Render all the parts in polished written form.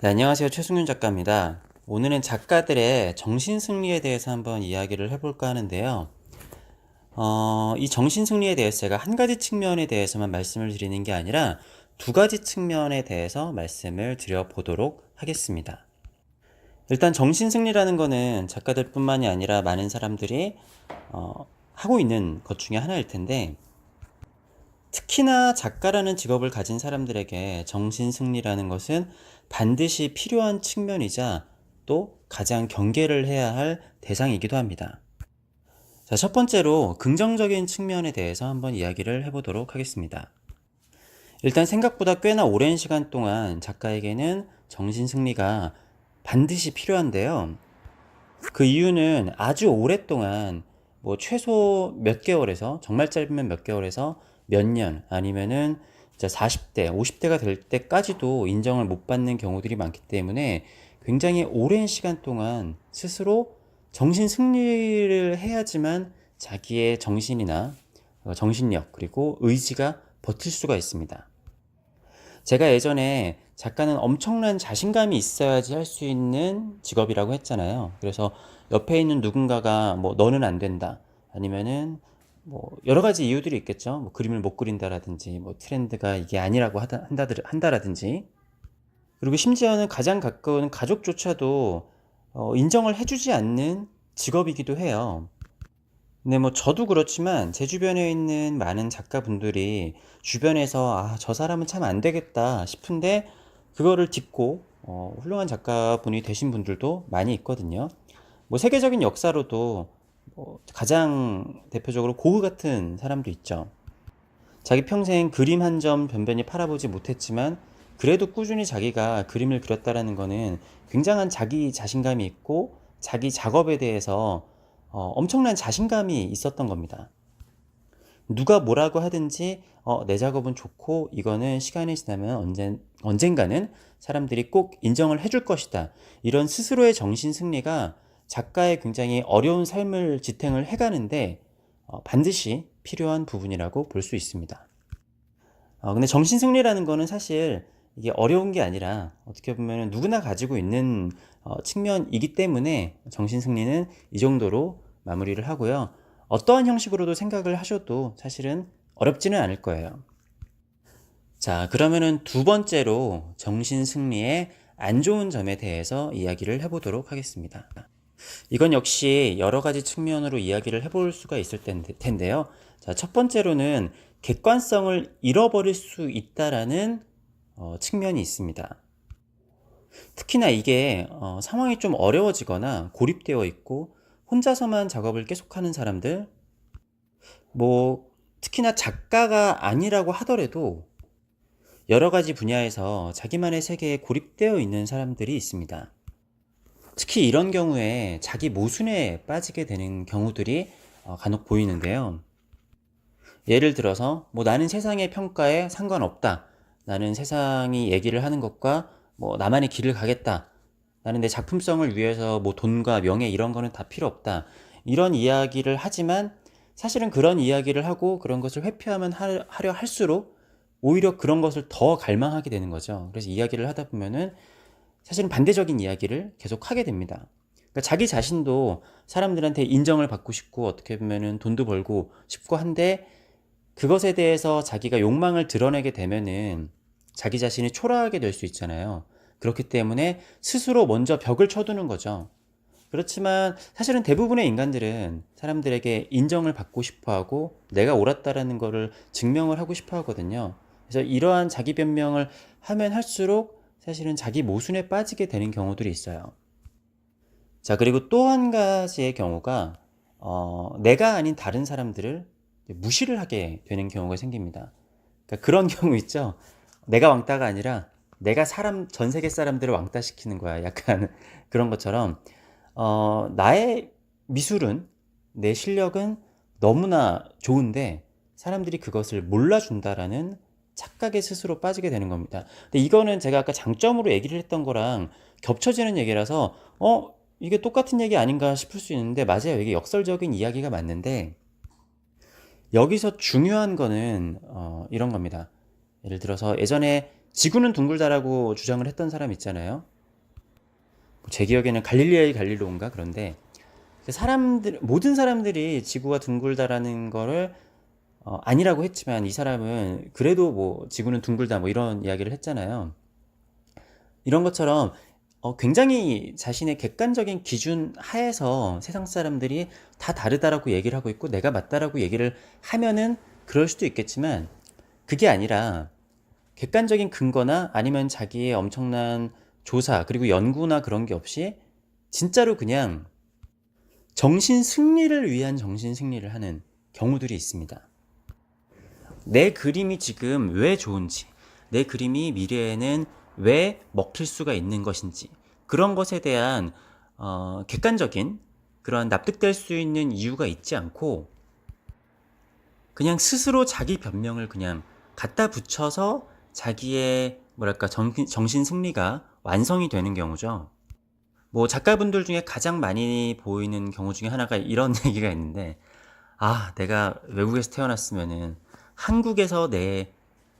네, 안녕하세요. 최승윤 작가입니다. 오늘은 작가들의 정신승리에 대해서 한번 이야기를 해볼까 하는데요. 이 정신승리에 대해서 제가 한 가지 측면에 대해서만 말씀을 드리는 게 아니라 두 가지 측면에 대해서 말씀을 드려보도록 하겠습니다. 일단 정신승리라는 거는 작가들뿐만이 아니라 많은 사람들이 하고 있는 것 중에 하나일 텐데, 특히나 작가라는 직업을 가진 사람들에게 정신승리라는 것은 반드시 필요한 측면이자 또 가장 경계를 해야 할 대상이기도 합니다. 자, 첫 번째로 긍정적인 측면에 대해서 한번 이야기를 해보도록 하겠습니다. 일단 생각보다 꽤나 오랜 시간 동안 작가에게는 정신승리가 반드시 필요한데요. 그 이유는 아주 오랫동안 최소 몇 개월에서, 정말 짧으면 몇 개월에서 몇 년, 아니면은 40대, 50대가 될 때까지도 인정을 못 받는 경우들이 많기 때문에 굉장히 오랜 시간 동안 스스로 정신 승리를 해야지만 자기의 정신이나 정신력 그리고 의지가 버틸 수가 있습니다. 제가 예전에 작가는 엄청난 자신감이 있어야지 할 수 있는 직업이라고 했잖아요. 그래서 옆에 있는 누군가가 너는 안 된다, 아니면은 여러 가지 이유들이 있겠죠. 그림을 못 그린다라든지 트렌드가 이게 아니라고 한다라든지, 그리고 심지어는 가장 가까운 가족조차도 인정을 해주지 않는 직업이기도 해요. 근데 저도 그렇지만 제 주변에 있는 많은 작가분들이 주변에서 저 사람은 참 안 되겠다 싶은데 그거를 딛고 훌륭한 작가분이 되신 분들도 많이 있거든요. 세계적인 역사로도 가장 대표적으로 고흐 같은 사람도 있죠. 자기 평생 그림 한 점 변변히 팔아보지 못했지만 그래도 꾸준히 자기가 그림을 그렸다라는 거는 굉장한 자기 자신감이 있고 자기 작업에 대해서 엄청난 자신감이 있었던 겁니다. 누가 뭐라고 하든지 내 작업은 좋고 이거는 시간이 지나면 언젠가는 사람들이 꼭 인정을 해줄 것이다, 이런 스스로의 정신 승리가 작가의 굉장히 어려운 삶을 지탱을 해가는데 반드시 필요한 부분이라고 볼 수 있습니다. 근데 정신 승리라는 거는 사실 이게 어려운 게 아니라 어떻게 보면 누구나 가지고 있는 측면이기 때문에 정신 승리는 이 정도로 마무리를 하고요. 어떠한 형식으로도 생각을 하셔도 사실은 어렵지는 않을 거예요. 자, 그러면은 두 번째로 정신 승리의 안 좋은 점에 대해서 이야기를 해보도록 하겠습니다. 이건 역시 여러 가지 측면으로 이야기를 해볼 수가 있을 텐데요. 자, 첫 번째로는 객관성을 잃어버릴 수 있다라는 측면이 있습니다. 특히나 이게 상황이 좀 어려워지거나 고립되어 있고 혼자서만 작업을 계속하는 사람들, 특히나 작가가 아니라고 하더라도 여러 가지 분야에서 자기만의 세계에 고립되어 있는 사람들이 있습니다. 특히 이런 경우에 자기 모순에 빠지게 되는 경우들이 간혹 보이는데요. 예를 들어서 나는 세상의 평가에 상관없다, 나는 세상이 얘기를 하는 것과 나만의 길을 가겠다, 나는 내 작품성을 위해서 돈과 명예 이런 거는 다 필요 없다, 이런 이야기를 하지만 사실은 그런 이야기를 하고 그런 것을 회피하면 하려 할수록 오히려 그런 것을 더 갈망하게 되는 거죠. 그래서 이야기를 하다 보면은 사실은 반대적인 이야기를 계속 하게 됩니다. 그러니까 자기 자신도 사람들한테 인정을 받고 싶고 어떻게 보면은 돈도 벌고 싶고 한데 그것에 대해서 자기가 욕망을 드러내게 되면은 자기 자신이 초라하게 될 수 있잖아요. 그렇기 때문에 스스로 먼저 벽을 쳐두는 거죠. 그렇지만 사실은 대부분의 인간들은 사람들에게 인정을 받고 싶어 하고 내가 옳았다라는 거를 증명을 하고 싶어 하거든요. 그래서 이러한 자기 변명을 하면 할수록 사실은 자기 모순에 빠지게 되는 경우들이 있어요. 자, 그리고 또 한 가지의 경우가 내가 아닌 다른 사람들을 무시를 하게 되는 경우가 생깁니다. 그러니까 그런 경우 있죠. 내가 왕따가 아니라 내가 전 세계 사람들을 왕따시키는 거야, 약간 그런 것처럼 나의 미술은, 내 실력은 너무나 좋은데 사람들이 그것을 몰라준다라는 착각에 스스로 빠지게 되는 겁니다. 근데 이거는 제가 아까 장점으로 얘기를 했던 거랑 겹쳐지는 얘기라서 이게 똑같은 얘기 아닌가 싶을 수 있는데, 맞아요. 이게 역설적인 이야기가 맞는데 여기서 중요한 거는 이런 겁니다. 예를 들어서 예전에 지구는 둥글다라고 주장을 했던 사람 있잖아요. 제 기억에는 갈릴레오의 갈릴레오인가 그런데 모든 사람들이 지구가 둥글다라는 거를 아니라고 했지만 이 사람은 그래도 뭐 지구는 둥글다 뭐 이런 이야기를 했잖아요. 이런 것처럼 굉장히 자신의 객관적인 기준 하에서 세상 사람들이 다 다르다라고 얘기를 하고 있고 내가 맞다라고 얘기를 하면은 그럴 수도 있겠지만 그게 아니라 객관적인 근거나 아니면 자기의 엄청난 조사 그리고 연구나 그런 게 없이 진짜로 그냥 정신 승리를 위한 정신 승리를 하는 경우들이 있습니다. 내 그림이 지금 왜 좋은지, 내 그림이 미래에는 왜 먹힐 수가 있는 것인지 그런 것에 대한 객관적인 그런 납득될 수 있는 이유가 있지 않고 그냥 스스로 자기 변명을 그냥 갖다 붙여서 자기의 뭐랄까 정신 승리가 완성이 되는 경우죠. 뭐 작가분들 중에 가장 많이 보이는 경우 중에 하나가 이런 얘기가 있는데 내가 외국에서 태어났으면은 한국에서 내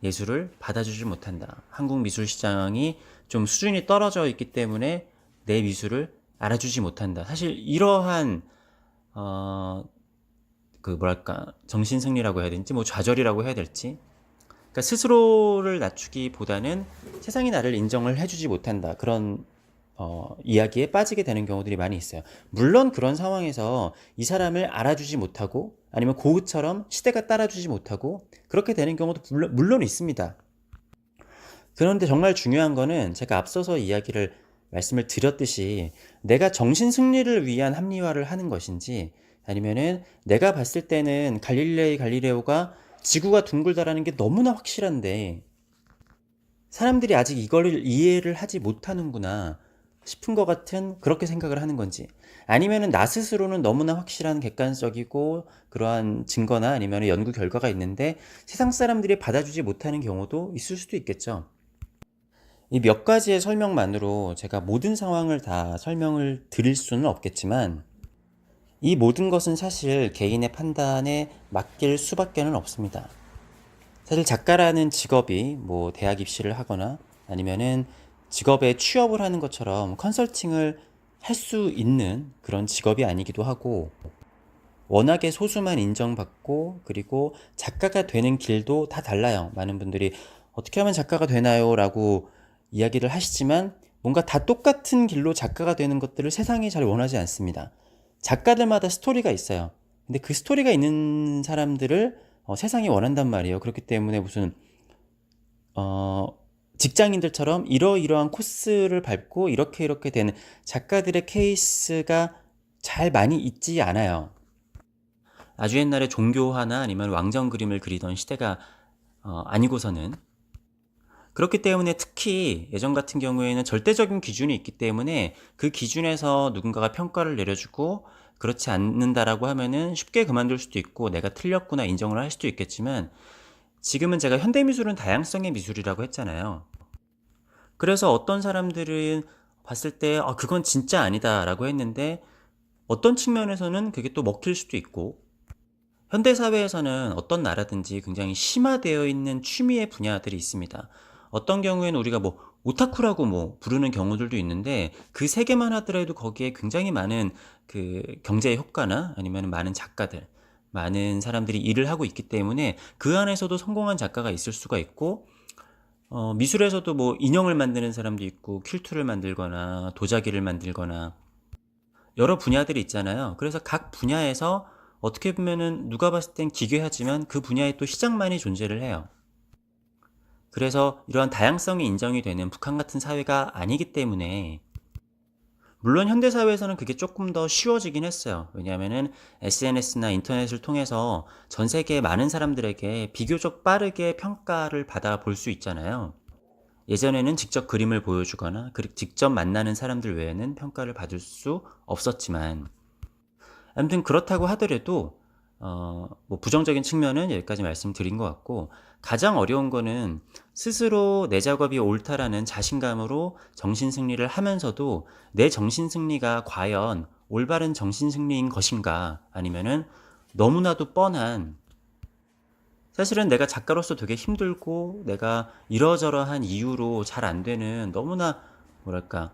예술을 받아주지 못한다. 한국 미술 시장이 좀 수준이 떨어져 있기 때문에 내 미술을 알아주지 못한다. 사실 이러한 그 뭐랄까 정신승리라고 해야 되는지 뭐 좌절이라고 해야 될지 그러니까 스스로를 낮추기보다는 세상이 나를 인정을 해주지 못한다. 그런 이야기에 빠지게 되는 경우들이 많이 있어요. 물론 그런 상황에서 이 사람을 알아주지 못하고 아니면 고흐처럼 시대가 따라주지 못하고 그렇게 되는 경우도 물론 있습니다. 그런데 정말 중요한 거는 제가 앞서서 말씀을 드렸듯이 내가 정신 승리를 위한 합리화를 하는 것인지 아니면은 내가 봤을 때는 갈릴레오가 지구가 둥글다라는 게 너무나 확실한데 사람들이 아직 이거를 이해를 하지 못하는구나 싶은 것 같은 그렇게 생각을 하는 건지 아니면은 나 스스로는 너무나 확실한 객관적이고 그러한 증거나 아니면 연구 결과가 있는데 세상 사람들이 받아주지 못하는 경우도 있을 수도 있겠죠. 이 몇 가지의 설명만으로 제가 모든 상황을 다 설명을 드릴 수는 없겠지만 이 모든 것은 사실 개인의 판단에 맡길 수밖에는 없습니다. 사실 작가라는 직업이 뭐 대학 입시를 하거나 아니면은 직업에 취업을 하는 것처럼 컨설팅을 할 수 있는 그런 직업이 아니기도 하고 워낙에 소수만 인정받고 그리고 작가가 되는 길도 다 달라요. 많은 분들이 어떻게 하면 작가가 되나요? 라고 이야기를 하시지만 뭔가 다 똑같은 길로 작가가 되는 것들을 세상이 잘 원하지 않습니다. 작가들마다 스토리가 있어요. 근데 그 스토리가 있는 사람들을 세상이 원한단 말이에요. 그렇기 때문에 무슨 직장인들처럼 이러이러한 코스를 밟고 이렇게 되는 작가들의 케이스가 잘 많이 있지 않아요. 아주 옛날에 종교화나 아니면 왕정 그림을 그리던 시대가 아니고서는 그렇기 때문에 특히 예전 같은 경우에는 절대적인 기준이 있기 때문에 그 기준에서 누군가가 평가를 내려주고 그렇지 않는다라고 하면은 쉽게 그만둘 수도 있고 내가 틀렸구나 인정을 할 수도 있겠지만 지금은 제가 현대미술은 다양성의 미술이라고 했잖아요. 그래서 어떤 사람들은 봤을 때 그건 진짜 아니다 라고 했는데 어떤 측면에서는 그게 또 먹힐 수도 있고 현대사회에서는 어떤 나라든지 굉장히 심화되어 있는 취미의 분야들이 있습니다. 어떤 경우에는 우리가 뭐 오타쿠라고 뭐 부르는 경우들도 있는데 그 세 개만 하더라도 거기에 굉장히 많은 그 경제의 효과나 아니면 많은 작가들, 많은 사람들이 일을 하고 있기 때문에 그 안에서도 성공한 작가가 있을 수가 있고 미술에서도 뭐 인형을 만드는 사람도 있고 퀼트를 만들거나 도자기를 만들거나 여러 분야들이 있잖아요. 그래서 각 분야에서 어떻게 보면은 누가 봤을 땐 기괴하지만 그 분야에 또 시장만이 존재를 해요. 그래서 이러한 다양성이 인정이 되는 북한 같은 사회가 아니기 때문에 물론 현대사회에서는 그게 조금 더 쉬워지긴 했어요. 왜냐하면은 SNS나 인터넷을 통해서 전 세계의 많은 사람들에게 비교적 빠르게 평가를 받아 볼 수 있잖아요. 예전에는 직접 그림을 보여주거나 직접 만나는 사람들 외에는 평가를 받을 수 없었지만 아무튼 그렇다고 하더라도 뭐 부정적인 측면은 여기까지 말씀드린 것 같고 가장 어려운 거는 스스로 내 작업이 옳다라는 자신감으로 정신승리를 하면서도 내 정신승리가 과연 올바른 정신승리인 것인가 아니면은 너무나도 뻔한 사실은 내가 작가로서 되게 힘들고 내가 이러저러한 이유로 잘 안 되는 너무나 뭐랄까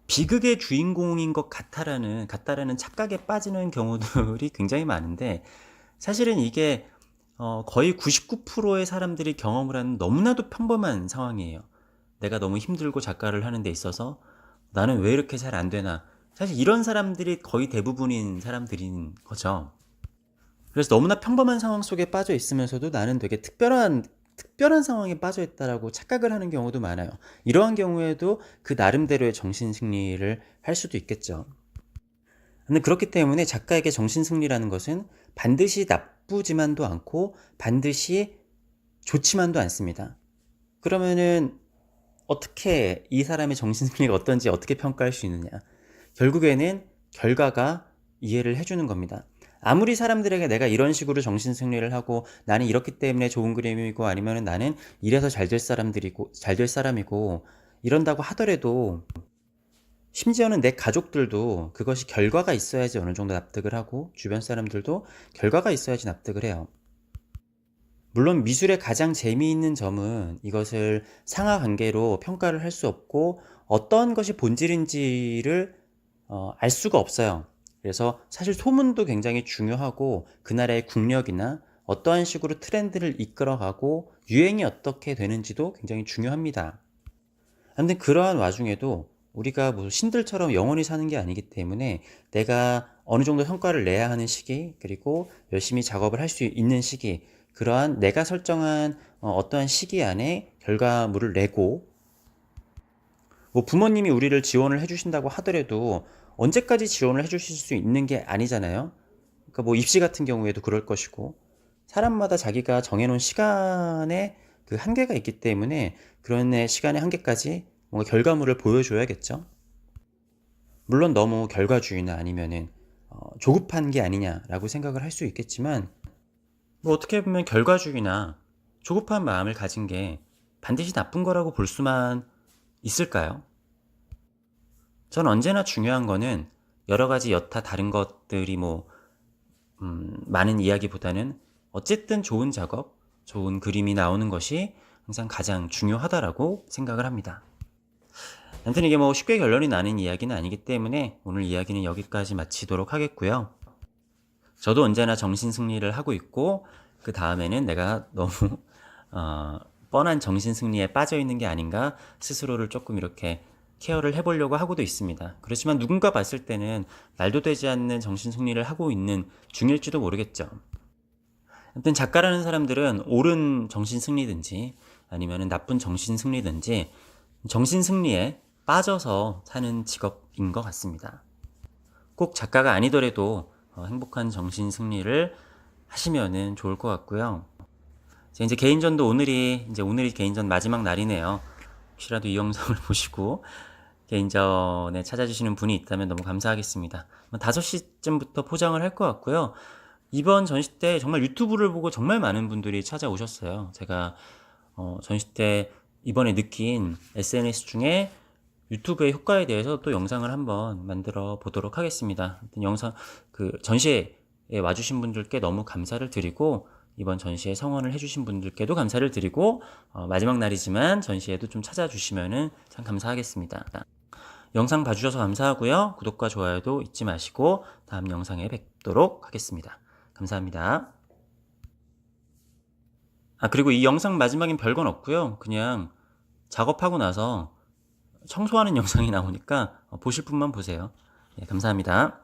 비극의 주인공인 것 같다라는 착각에 빠지는 경우들이 굉장히 많은데, 사실은 이게 거의 99%의 사람들이 경험을 하는 너무나도 평범한 상황이에요. 내가 너무 힘들고 작가를 하는 데 있어서 나는 왜 이렇게 잘 안 되나. 사실 이런 사람들이 거의 대부분인 사람들인 거죠. 그래서 너무나 평범한 상황 속에 빠져 있으면서도 나는 되게 특별한 상황에 빠져 있다라고 착각을 하는 경우도 많아요. 이러한 경우에도 그 나름대로의 정신승리를 할 수도 있겠죠. 근데 그렇기 때문에 작가에게 정신승리라는 것은 반드시 나쁘지만도 않고 반드시 좋지만도 않습니다. 그러면은 어떻게 이 사람의 정신승리가 어떤지 어떻게 평가할 수 있느냐? 결국에는 결과가 이해를 해주는 겁니다. 아무리 사람들에게 내가 이런 식으로 정신승리를 하고 나는 이렇기 때문에 좋은 그림이고 아니면 나는 이래서 잘 될 사람이고 이런다고 하더라도, 심지어는 내 가족들도 그것이 결과가 있어야지 어느 정도 납득을 하고 주변 사람들도 결과가 있어야지 납득을 해요. 물론 미술의 가장 재미있는 점은 이것을 상하관계로 평가를 할 수 없고 어떤 것이 본질인지를 알 수가 없어요. 그래서 사실 소문도 굉장히 중요하고 그 나라의 국력이나 어떠한 식으로 트렌드를 이끌어가고 유행이 어떻게 되는지도 굉장히 중요합니다. 근데 그러한 와중에도 우리가 뭐 신들처럼 영원히 사는 게 아니기 때문에 내가 어느 정도 성과를 내야 하는 시기, 그리고 열심히 작업을 할 수 있는 시기, 그러한 내가 설정한 어떠한 시기 안에 결과물을 내고, 뭐 부모님이 우리를 지원을 해주신다고 하더라도 언제까지 지원을 해주실 수 있는 게 아니잖아요. 그러니까 뭐 입시 같은 경우에도 그럴 것이고, 사람마다 자기가 정해놓은 시간에 그 한계가 있기 때문에 그런 시간의 한계까지 뭔가 결과물을 보여줘야겠죠. 물론 너무 결과주의나 아니면은 조급한 게 아니냐라고 생각을 할 수 있겠지만, 뭐 어떻게 보면 결과주의나 조급한 마음을 가진 게 반드시 나쁜 거라고 볼 수만 있을까요? 전 언제나 중요한 거는 여러 가지 여타 다른 것들이 많은 이야기보다는 어쨌든 좋은 작업, 좋은 그림이 나오는 것이 항상 가장 중요하다라고 생각을 합니다. 아무튼 이게 뭐 쉽게 결론이 나는 이야기는 아니기 때문에 오늘 이야기는 여기까지 마치도록 하겠고요. 저도 언제나 정신승리를 하고 있고, 그 다음에는 내가 너무 뻔한 정신승리에 빠져있는 게 아닌가 스스로를 조금 이렇게 케어를 해보려고 하고도 있습니다. 그렇지만 누군가 봤을 때는 말도 되지 않는 정신승리를 하고 있는 중일지도 모르겠죠. 아무튼 작가라는 사람들은 옳은 정신승리든지 아니면 나쁜 정신승리든지 정신승리에 빠져서 사는 직업인 것 같습니다. 꼭 작가가 아니더라도 행복한 정신승리를 하시면은 좋을 것 같고요. 이제 개인전도 오늘이 개인전 마지막 날이네요. 혹시라도 이 영상을 보시고 개인전에 찾아주시는 분이 있다면 너무 감사하겠습니다. 5시쯤부터 포장을 할 것 같고요. 이번 전시 때 정말 유튜브를 보고 정말 많은 분들이 찾아오셨어요. 제가 전시 때 이번에 느낀 SNS 중에 유튜브의 효과에 대해서 또 영상을 한번 만들어 보도록 하겠습니다. 영상 전시에 와주신 분들께 너무 감사를 드리고, 이번 전시에 성원을 해주신 분들께도 감사를 드리고, 마지막 날이지만 전시에도 좀 찾아주시면은 참 감사하겠습니다. 영상 봐주셔서 감사하고요. 구독과 좋아요도 잊지 마시고 다음 영상에 뵙도록 하겠습니다. 감사합니다. 그리고 이 영상 마지막엔 별건 없고요. 그냥 작업하고 나서 청소하는 영상이 나오니까 보실 분만 보세요. 감사합니다.